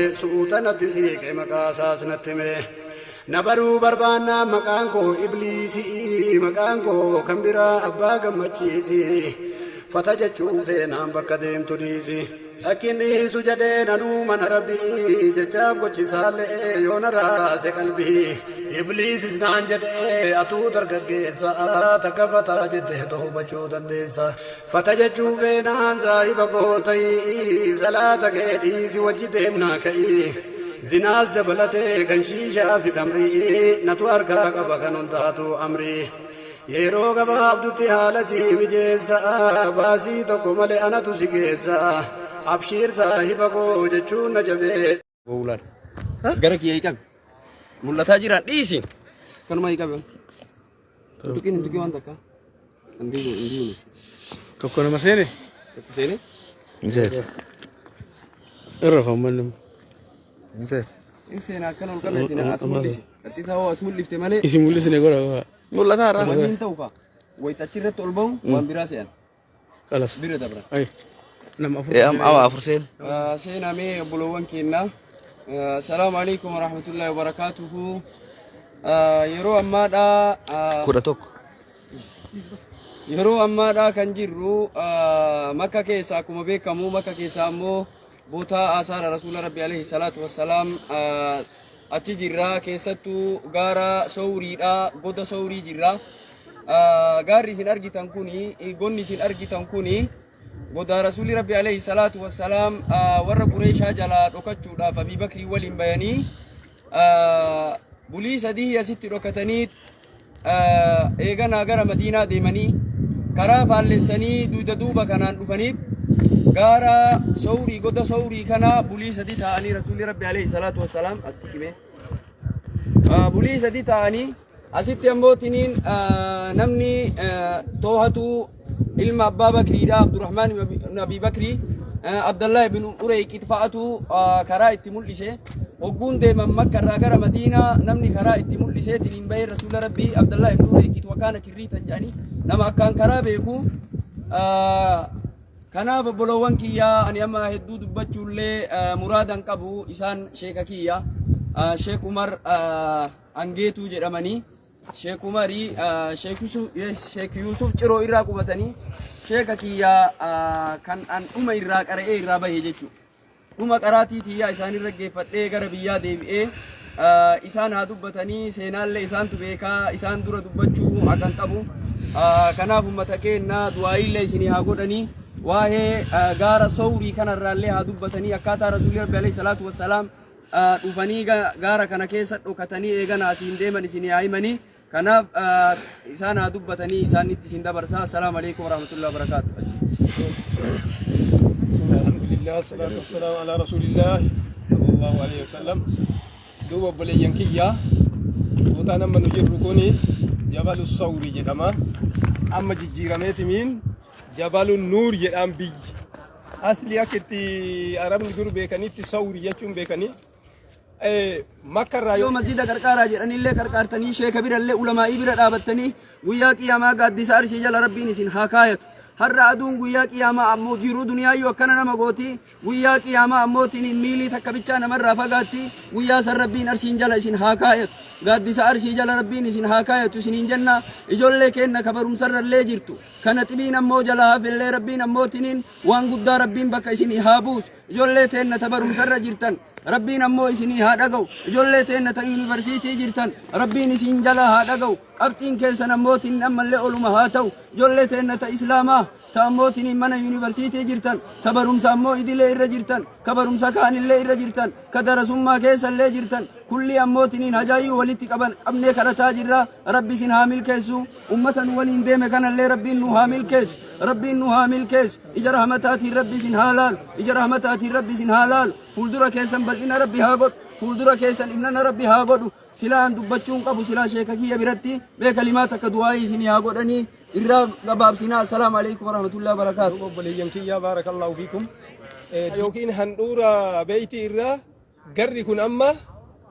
سؤتنا تسيك مقاساس نتمه نبرو بربانا مكانكو إبليسي مكانكو كمبرا أبا قمتشيسي فتججو فينا بكديم تديسي لكني سجدين أنو من ربي ججاب قد سالي يونرا سقلبي إبليس اسنان جدي أتو درققيسا تكفتا جده توبة جودن ديسا فتججو فينا زائب قوتي صلاة قيديسي وجدهمنا كي زناز دبلته كنشيشا في كمري نتواركا قبقا ننداتو أمري يرو قبابدوتي حالتي مجيسا باسي توكو ملي أنا تسيكيسا أبشير صاحبكو جچون نجبه Bulan. Gara kiai kan. Mulla tajiran diisi. Kan mai kabe. Tukin tukin wanta ka. Andi. Tokko nama sene? Tokko sene? Nse. Irra famanum. Nse. Inse na kan ol kabe tina asmulisi. Ati tawo asmulifte male. Isi mulisi ne gora. Mulla tara. Wani tawfa. Wai tachirre tolbon wan birasian. Kalas. Bira dabra. Ay. Nam afur. awa afur sen. Sena me buluwan kinna. Assalamu alaikum warahmatullahi wabarakatuh. Yeroo ammaadha Kudha tokko. yeroo ammaadha kan jirru Makka keessa akkuma beekamu Makka keessa ammoo boota asaara rasuula rabbi alayhi salaatu wassalaam achi jirra keessattuu gaara Sawriidha goda Sawrii jirra. Gaarri isin argitan kuni gonni isin argitan kuni goda rasuuli rabbi alayhi salaatu wassalaam warra Qureeshaa jala dhokachuudhaaf Abii Bakrii waliin bayanii bulii sadii asitti dhokatanii eeganaa gara Madiinaa deemanii karaa faallessanii duuba kanaan dhufanii gaara Sawrii goda Sawrii kana bulii sadii ta'anii rasuuli rabbi alayhi salaatu wassalaam asitti bulii sadii ta'anii asitti ammoo tiniin namni toohatu ilma Abbaa Bakriidha Abdurrahmaan ibn Abii Bakrii Abdallah ibn Urayqit fa'atu karaa itti mul'ise hogguun deeman Makka irraa gara Madiinaa namni karaa itti mul'ise tiniin bahee rasuula rabbii Abdallah ibn Urayqit wakaana kirriitan jedhanii nama akkaan karaa beeku. Kanaaf obboloowwan kiyyaa ani amma hedduu dubbachuullee muraadan qabu isaan sheeka kiyya Sheek Umar Angeetuu jedhamanii Sheek Umarii Sheek Yusuf Ciroo irraa qubatanii sheeka kiyyaa kan an dhuma irraa qara'ee irraa bahee jechuudha. Dhuma qaraatii tiyyaa isaan irra geeffadhee gara biyyaa deebi'ee isaan haa dubbatanii seenaallee isaantu beekaa isaan dura dubbachuu hakan qabu. Kanaaf uummata keenya du'aayiillee isinii haa godhanii waa'ee gaara Sawrii kanarraallee haa dubbatanii akkaataa rasuulli rabbi alayhi salaatu wassalaam dhufanii gaara kana keessa dhokatanii eegana asiin deeman isinii haa himanii. Kanaaf isaan haa dubbatanii isaanitti isin dabarsaa. Assalaamu alaikum warahmatullahi wabarakatuh. Alhamdulillah salatu wassalamu ala rasulillah sallallahu alaihi wasallam. Duuba obboleeyyan kiyyaa bootaan amma nu jirru kuni Jabalu Sawrii jedhama. Amma jijjiirameetimiin Jabalu Nuur jedhaan biyyi. Asli akka itti Arabni dur beekanitti Sawrii jechuun beekanii. Makkarraa yoo masjida qarqaaraa jedhanillee qarqaartanii sheeka birallee ulamaa'ii bira dhaabattanii guyyaa qiyaamaa gaaddisa arshii jala rabbiin isin haa kaayatu. Har'a aduun guyyaa qiyaamaa ammoo jiruu duniyaayyuu akkana nama gooti. Guyyaa qiyaamaa ammoo tiniin miilii takka bichaa namarraa fagaatti guyyaa san rabbiin arshiin jala isin haa kaayatu. Gaaddisa arshii jala rabbiin isin haa kaayatu isiniin jenna. Ijoollee keenna kabarumsarrallee jirtu. Kana xibiin ammoo jala hafillee rabbiin ammoo tiniin waan guddaa rabbiin bakka isinii haa buusu. Ijoollee teenna tabarumsarra jirtan rabbiin ammoo isinii haa dhaga'u. Ijoollee teenna ta yuunivarsiitii jirtan rabbiin isin jala haa dhaga'u. Qabxiin keessan ammoo tiniin ammallee oluma haa ta'u. Ijoollee teenna ta islaamaa ta ammoo tiniin mana yuunivarsiitii jirtan ta barumsa ammoo idilee irra jirtan ka barumsa kaanillee irra jirtan ka darasummaa keessallee jirtan kulli ammoo tiniin hajaayii walitti qabnee kadhataa jirra. Rabbi isin haa milkeessu. Ummata nu waliin deeme kanallee rabbiin nu haa milkeessu. Rabbiin nu haa milkeessu. Ija rahmataatiin rabbi isin haa laalu. Ija rahmataatiin rabbi isin haa laalu. Fuuldura keessan bal'ina rabbi haa godhu. Fuuldura keessan ibnana rabbi haa godhu. Silaan dubbachuun qabu silaa sheeka kiyya biratti mee kalimaat akka du'aayii isin haa godhanii irraa gabaabsinaa. Assalaamu alaikum warahmatullahi wabarakatuh. obboleeyyan kiyyaa baarakallahu fiikum. Yookiin handhuura beeyti irraa garri kun amma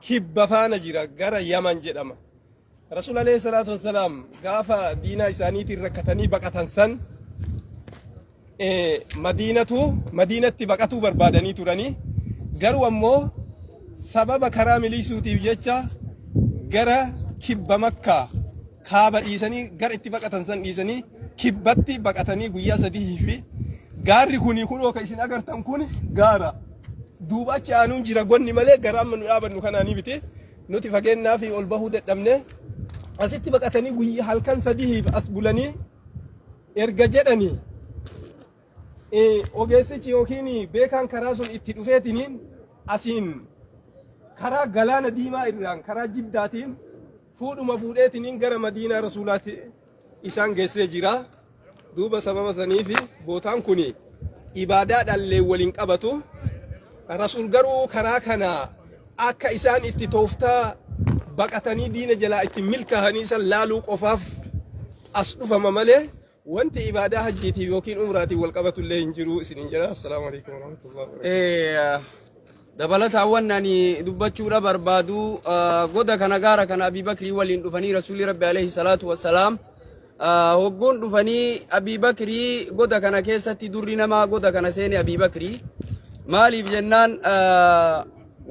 kibba faana jira gara Yaman jedhama. Rasuul alayhi salaatu wassalaam gaafa diinaa isaaniitiin rakkatanii baqatan san madiinatti baqatuu barbaadanii turanii garuu ammoo sababa karaa miliisuutiif jecha gara kibba makkaa kaaba dhiisanii gara itti baqatan san dhiisanii kibbatti baqatanii guyyaa 3 fi gaarri kuni kunoo ka isin agartan kun gaara duuba achi aanuun jira gonni malee gara amma nu dhaabannu kanaanii biti nuti fageennaa fi ol bahuu dadhabne asitti baqatanii guyyaa halkan 3 as bulanii erga jedhanii ogeessichi yookiin beekaan karaa sun itti dhufeetiniin asiin karaa galaana diimaa irraan karaa jiddaatiin fuudheetiniin gara madiinaa rasuulaatti isaan geessee jira. Duuba sababa sanii fi bootaan kun ibaadaadhaallee waliin qabatu. Rasuul garuu karaa kana akka isaan itti tooftaa baqatanii diina jalaa itti milkaa'anii san laaluu qofaaf as dhufama malee wanti ibaadaa hajjiitiif yookiin umraatiin wal qabatullee hin jiru isinin jedha. Assalaamu alaikum warahmatullahi wabarakatuh. Dabalataan wannani dubbachuudha barbaadu goda kana gaara kana Abii Bakrii waliin dhufanii Rasuulli Rabbi alayhi salaatu wassalaam hogguun dhufanii Abii Bakrii goda kana keessatti durri namaa goda kana seene Abii Bakrii maaliif jennaan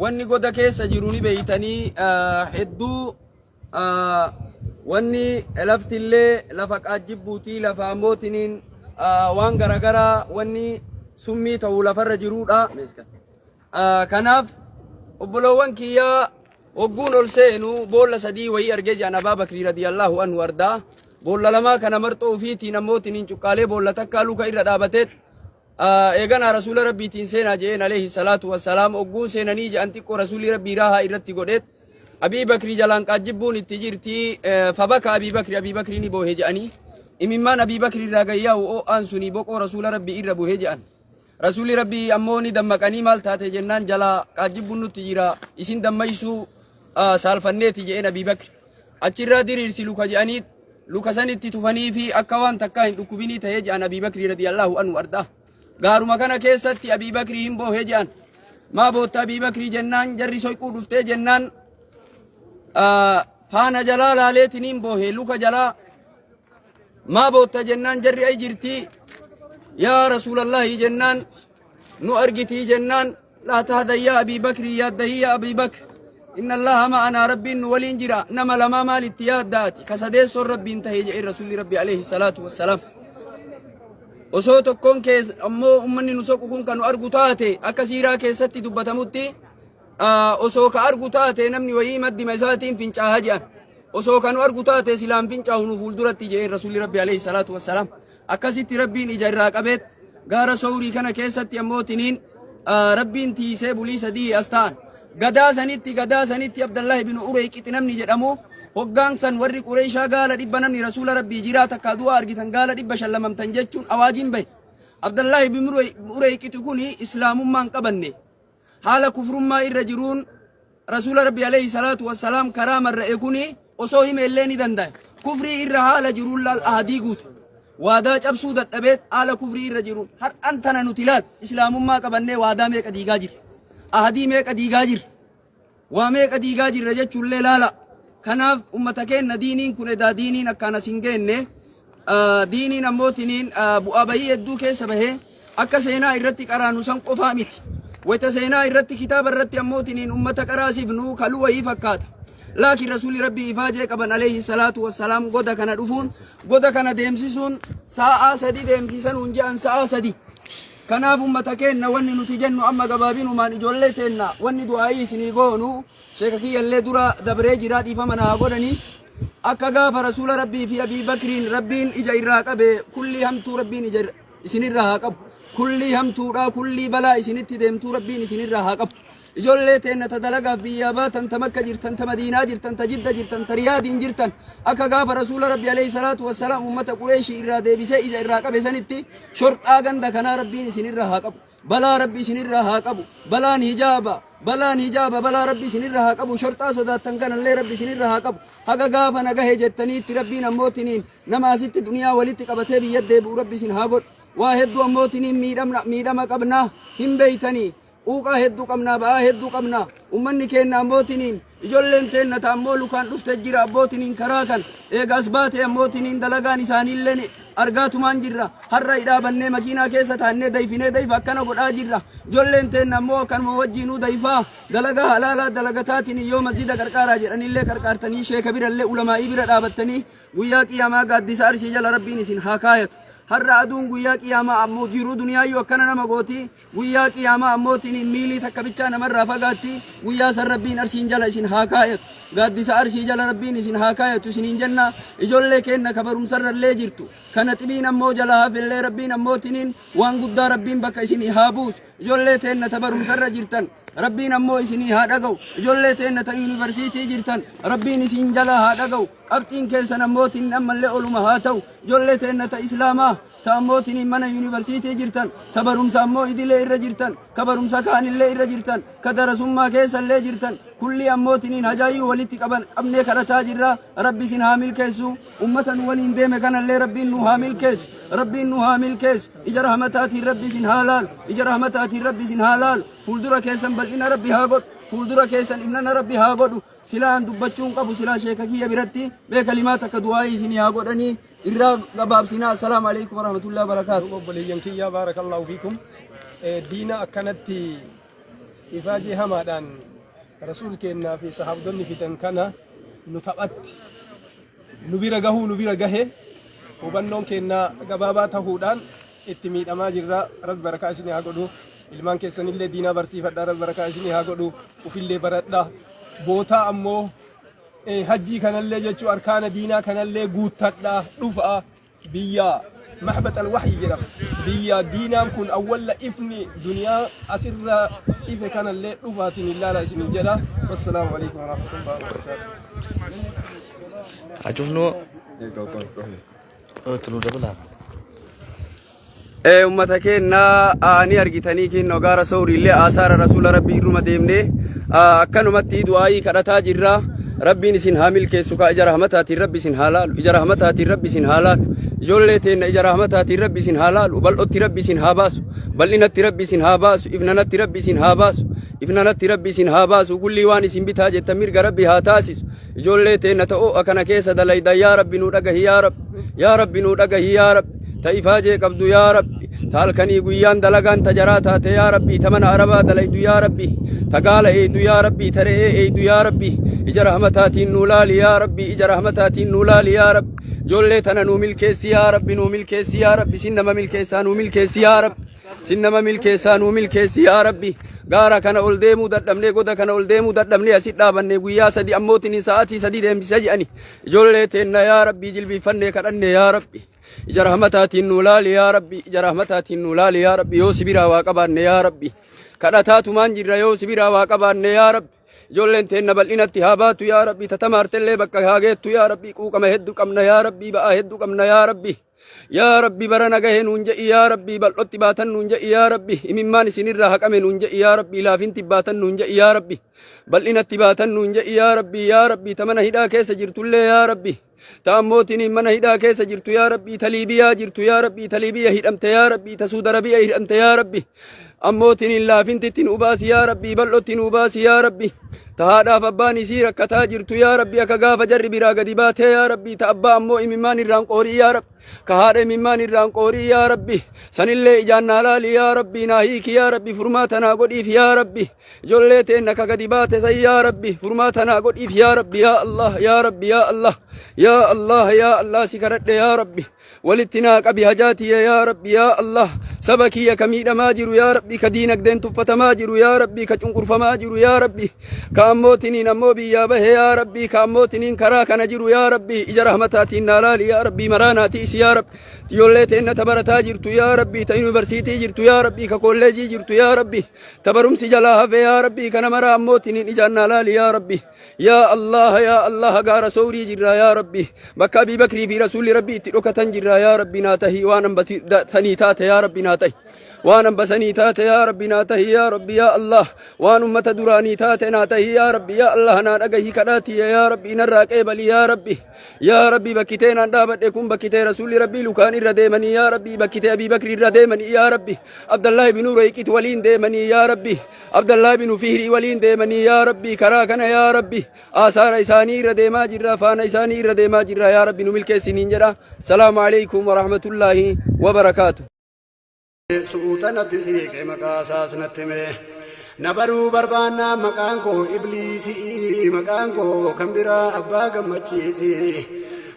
wanni goda keessa jiru ni beeytanii hedduu wanni laftillee lafa qaajjibbuutii lafa ammootiniin waan garagaraa wanni summii ta'uu lafarra jiruudha. Kanaaf obbolowwan kiyyaa hogguun ol seenu boolla 3 wayii argee jedhan Abaa Bakrii radiyallahu anhu ardaa boolla lamaa kana marxoo ofiitiin ammootiin cuqqaalee boolla takkaa luka irra dhaabateet eegana Rasuula Rabbiitiin seenaa jeen alayhi salaatu wassalaam hogguun seenanii jedhan xiqqoo Rasuulli Rabbii raahaa irratti godheet Abii Bakrii jalaan qaajjibbuun itti jirtii fabaka Abii Bakrii ni boohee jedhanii imimmaan Abii Bakrii irraa gayyaa'u oo'aan sunii boqoo Rasuula Rabbii irra boohee jedhan. Rasuulli Rabbii ammoo ni dammaqanii maal taate jennaan jala qaajjibbuun nutti jira isin dammaysuu saalfanneeti jedheen Abii Bakri achirraa diriirsi luka jedhanii luka sanitti tufanii fi akka waan takkaa hin dhukkubinii ta'ee jedhan Abii Bakri radiyallahu anhu ardaa gaaruma kana keessatti Abii Bakri hin boohee jedhan maa bootta Abii Bakri jennaan jarri soyquu dhuftee jennaan faana jalaa laaleetiin hin boohee luka jalaa maa bootta jennaan jarri ay jirtii يا رسول الله جنان نو أرجتي جنان لا تهدى يا أبي بكر يا دهي يا أبي بكر إن الله معنا ربي ولين جرا نما لما مال التياد داتي كسديس ربي انتهي جاء الرسول ربي عليه الصلاة والسلام وصوت كون كيس أمو أمني نسوق كون كانوا أرجوتاتي أكسيرا كيستي دبتموتي وصوك أرجوتاتي نمني وهي مد مساتين فين شاهجا وصوك كانوا أرجوتاتي سلام فين شاهنو فولدرتي جاء الرسول ربي عليه الصلاة والسلام akkasitti rabbiin ija irraa qabeet gaara sawrii kana keessatti ammootiniin rabbiin tiisee bulii 3 as ta'an gadaa sanitti Abdallahi bin Ureyqiti namni jedhamu hoggaan san warri Qureeshaa gaala 100 namni Rasuula Rabbii jiraa takka du'a argitan gaala 100 shallamamtan jechuun awaajiin bahe Abdallahi bin Ureyqiti kuni islaamummaan qabanne haala kufrummaa irra jiruun Rasuula Rabbii alayhi salaatu wassalaam karaa marra'e kuni osoo himeellee ni danda'a kufrii irra haala jiruun laal ahadii guute waadaa cabsuu dadhabeet haala kufrii irra jiruun har'an tana nuti laal islaamummaa qabannee waadaa meeqa diigaa jirra ahadii meeqa diigaa jirra waa meeqa diigaa jirra jechuullee laala kanaaf ummata keenna diiniin kun edaa diiniin akkaan as hin geenne diiniin ammootiniin bu'aa bahii hedduu keessa bahee akka seenaa irratti qaraanu san qofaa miti wayta seenaa irratti kitaaba irratti ammootiniin ummata qaraasiif nuu kaluu wayii fakkaata لكن رسول ربي إفاجئ قبل عليه الصلاة والسلام قد كان دفون قد كان ديمسيسون ساعة سدي ديمسيسون ونجان ساعة سدي كناف أمتكين وني نتجن أما قبابين وما نجولتنا وني دعائي سنيقونو شيخي اللي درا دبري جراتي فمن هاقودني أكا قاف رسول ربي في أبي بكر ربين إجا إراقب كل همتو ربين إجا إسن الرهاقب كل همتو را كل بلا إسن التدمتو ربين إسن الرهاقب ijoollee teenya tadalagaa biyya baatan ta Makka jirtan ta Madiinaa jirtan ta Jidda jirtan ta Riyaadiin jirtan akka gaafa Rasuula Rabbi alayhi salaatu wassalaam ummata Qureeshii irraa deebisee ija irraa qabe sanitti shorxaa ganda kanaa Rabbiin isinirraa haa qabu balaa Rabbi isinirraa haa qabu balaan hijaaba balaa Rabbi isinirraa haa qabu shorxaa sodaattan kanallee Rabbi isinirraa haa qabu haga gaafa nagahee jettaniitti Rabbiin ammootiniin nama asitti duniyaa walitti qabatee biyya deebi'u Rabbi isin haa godhu waa hedduu ammootiniin miidhama qabnaa hin beeytanii uqa hedduu qabnaa ba'aa hedduu qabnaa ummanni keenya ammootiniin ijoolleen teenna ta ammoo lukaan dhufte jira abbootiniin karaa kan eegaas baate ammootiniin dalagaan isaaniillee argaatumaan jirra har'a dhaabannee makiinaa keessa taannee dayfinee dayfa akkana godhaa jirra ijoolleen teenna ammoo kanuma wajjiinuu dayfaa dalagaa halaalaa dalagataatiin yoo masjida qarqaaraa jedhanillee qarqaartanii sheeka birallee ulamaa'ii bira dhaabattanii guyyaa qiyaamaa gaaddisa arshii jala rabbiin isin haa kaayatu har'a aduun guyyaa qiyaamaa ammoo jiruu duniyaayyuu akkana nama gooti guyyaa qiyaamaa ammootiin miilii takka bichaa namarraa fagaatti guyyaa san rabbiin arshiin jala isin haa kaayatu gaaddisa arshii jala rabbiin isin haa kaayatu isiniin jenna ijoollee keenna ka barumsarrallee jirtu kana xibiin ammoo jala hafillee rabbiin ammootiin waan guddaa rabbiin bakka isinii haa buusu ijoollee teenna ta barumsarra jirtan rabbiin ammoo isinii haa dhaga'u ijoollee teenna ta yuunivarsiitii jirtan rabbiin isin jala haa dhaga'u qabxiin keessan ammootiin ammallee oluma haa ta'u ijoollee teenna ta islaamaa ta ammootiin mana yuunivarsiitii jirtan ta barumsa ammoo idilee irra jirtan ka barumsa kaanillee irra jirtan ka darasummaa keessallee jirtan kulli ammootiin hajaayii walitti qabnee kadhataa jirra rabbi isin haa milkeessu ummata nu waliin deeme kanallee rabbiin nu haa milkeessu rabbiin nu haa milkeessu ija rahmataatiin rabbi isin haa laalu ija rahmataatiin rabbi isin haa laalu fuuldura keessan bal'ina rabbi haa godhu fuuldura keessan ibnana rabbi haa godhu silaan dubbachuun qabu silaa sheeka kiyya biratti bee kalimaat akka du'aayii isin haa godhanii irraa gabaabsinaa assalaamu alaykum warahmatullahi wabarakaatu obboleeyyan kiyyaa baarakallahu fiikum diina akkanatti ifaajee hamaadhaan rasuul keennaa fi sahaabdonni fidan kana nu taphatti nu bira gahuu nu bira gahe hubannoon keennaa gabaabaa tahuudhaan itti miidhamaa jirra rabbi barakaa isinii haa godhu ilmaan keessanillee diinaa barsiifadhaa rabbi barakaa isinii haa godhu ufillee baradhaa bootaa ammoo hajjii kanallee jechuu arkaana diinaa kanallee guuttadhaa dhufaa biyya محبة الوحي جرب بيا دينام كن أول إفني دنيا أسر إذا كان اللي رفاتين الله لا اسم جرا والسلام عليكم ورحمة الله وبركاته. أشوفنو تلو دبلا ummata keenna ani argitanii kennoo gaara soorillee asaara rasuula rabbii irruma deemne akkanumatti du'aayii kadhataa jirra rabbiin isin haa milkeessu ka ija rahmataatiin rabbi isin haa laalu ija rahmataatiin rabbi isin haa laalu ijoollee teenna ija rahmataatiin rabbi isin haa laalu bal'otti rabbi isin haa baasu bal'inatti rabbi isin haa baasu ifnanatti rabbi isin haa baasu ifnanatti rabbi isin haa baasu kullii waan isin bitaa jettan mirga rabbi haa taasisu ijoollee teenna ta'oo akkana keessa dalayda yaa rabbi nuu dhagahi yaa rabbi nuu dhagahi yaa rabbi تايفاجي قبضو يا ربي تالكني قيان دلقان تجراتات يا ربي تمن عربا دليدو يا ربي تقال ايدو يا ربي تري ايدو يا ربي اجا رحمتاتي النولال يا ربي اجا رحمتاتي النولال يا رب جولتنا نو ملكيس يا ربي نو ملكيس يا ربي سنما ملكيسا نو ملكيس يا رب سنما ملكيسا نو ملكيس يا ربي غارا كان اول ديمو ددمني غودا كان اول ديمو ددمني اسي دابني غيا سدي اموتني ساعتي سدي ديم سجاني جولتنا يا ربي جلبي فني كدني يا ربي إجا رحمتاتي النولال يا ربي إجا رحمتاتي النولال يا ربي يو سبيرا واقبان يا ربي كدتاتو مانجر يو سبيرا واقبان يا ربي جولن تن بلنا اتهابات يا ربي تتمارت اللي بكا هاجت يا ربي كوكما هدو كمنا يا ربي بقى هدو كمنا يا ربي يا ربي برنا جه نونجا يا ربي بل اتباتن نونجا يا ربي إممان سنير راح كم نونجا يا ربي لا فين تباتن نونجا يا ربي بل إن اتباتن نونجا يا ربي تمنى هدا كيس جرت الله يا ربي تاموتني من هدا كيس جرت يا ربي تليبيا جرت يا ربي تليبيا هدمت يا ربي تسود ربي هدمت يا ربي أموتني لا فين تتن أباس يا ربي بل أتن أباس يا ربي تهادا فباني سيرك كتاجرت يا ربي أكغاف جربي راغديبات يا ربي تأبا أمو إممان الران قوري يا رب كهاد إممان الران قوري يا ربي سن اللي إجانا لالي يا ربي ناهيك يا ربي فرماتنا قديف يا ربي جوليت إنك غديبات سي يا ربي فرماتنا قديف يا ربي يا الله يا ربي يا الله يا الله يا الله سكرت يا ربي ولتناك بهجاتي يا ربي يا الله سبكي كميد ماجر يا ربي كدينك دين تفت ماجر يا ربي كجنقر فماجر يا ربي كأموتني نمو بي يا به يا ربي كأموتني كراك نجر يا ربي إجا رحمتاتي النالال يا ربي مراناتي يا رب يوليت إن تبرتا جرت يا ربي تيونيفرسيتي جرت يا ربي ككوليجي جرت يا ربي تبرم سجلاها في يا ربي كنمرا أموتني إجا النالال يا ربي يا الله غار سوري جرا يا ربي مكابي بكري في رسول ربي تلوك تنجر يا ربي ناته وانا سنيتات يا ربي ناته وان بسني تاتي يا ربي ناته يا ربي يا الله وان أمة دراني تاتي ناته يا ربي يا الله نادقه كراتي يا ربي نراك إبلي يا ربي يا ربي بكتين أندابت يكون بكتين رسول ربي لكان الرديمني يا ربي بكتين أبي بكر الرديمني يا ربي عبد الله بن ريكت ولين ديمني يا ربي عبد الله بن فهري ولين ديمني يا ربي كراكنا يا ربي آثار إساني رديما جرا فان إساني رديما جرا يا ربي نملك سنين جرا السلام عليكم ورحمة الله وبركاته سؤتنا تسيك مقاساس نتمه نبرو بربانا مكانكو إبليسي مكانكو كمبرا أبا قمتشيسي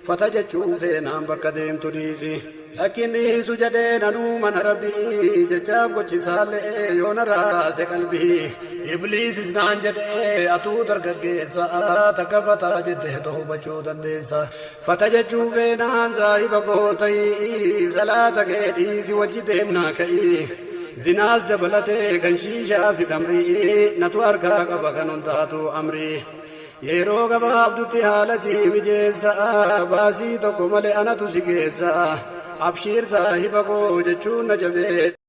فتججو فينا بكديم تديسي لكني سجدين نومن ربي ججاب قد سالي يونراس قلبي إبليس اسنان جدي أتو درققيسا تكفتا جده توبچو دنديسا فتججو فينا زايب قوتي صلاة قيديسي وجدهم ناكي زناز دبلته كنشيشا في كمري نتو أركا قبكن انتاتو أمري yeroo gabaabdutti haala sii mijeessa baasii tokko malee anatu si geessa abshiir saahiba koo jechuun na jabeessa.